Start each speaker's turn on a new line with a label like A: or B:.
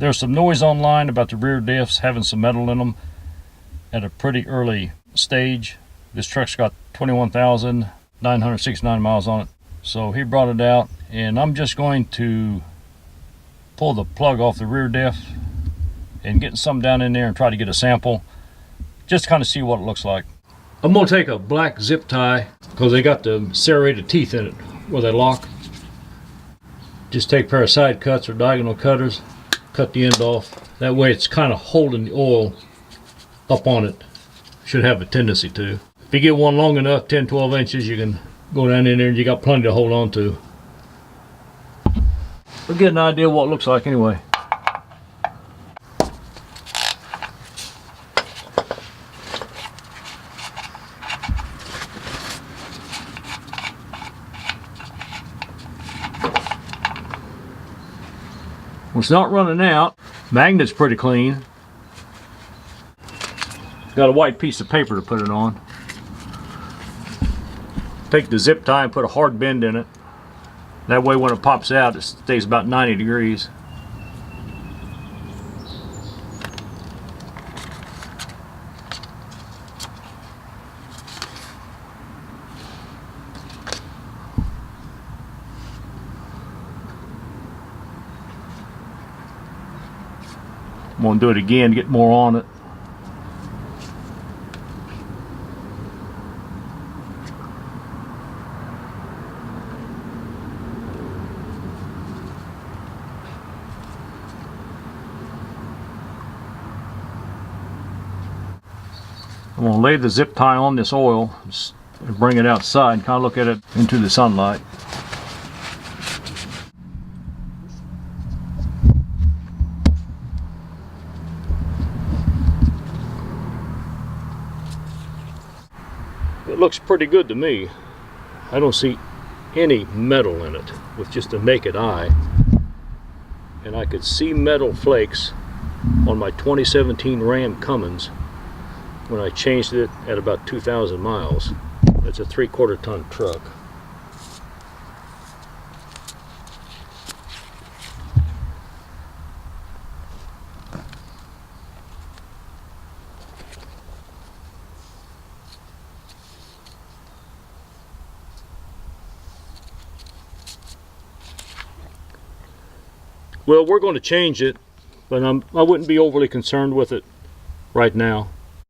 A: There's some noise online about the rear diffs having some metal in them at a pretty early stage. This truck's got 21,969 miles on it. So he brought it out, and I'm just going to pull the plug off the rear diff and get some down in there and try to get a sample, just to kind of see what it looks like. I'm going to take a black zip tie, because they got the serrated teeth in it where they lock. Just take a pair of side cuts or diagonal cutters, cut the end off. That way it's kind of holding the oil up on it. Should have a tendency to. If you get one long enough, 10-12 inches, you can go down in there and you got plenty to hold on to. We'll get an idea what it looks like anyway. Well, it's not running out. Magnet's pretty clean. Got a white piece of paper to put it on. Take the zip tie and put a hard bend in it. That way when it pops out, it stays about 90 degrees. I'm going to do it again to get more on it. I'm going to lay the zip tie on this oil and bring it outside and kind of look at it into the sunlight. It looks pretty good to me. I don't see any metal in it with just a naked eye. And I could see metal flakes on my 2017 Ram Cummins when I changed it at about 2,000 miles. It's a 3/4 ton truck. Well, we're going to change it, but I wouldn't be overly concerned with it right now.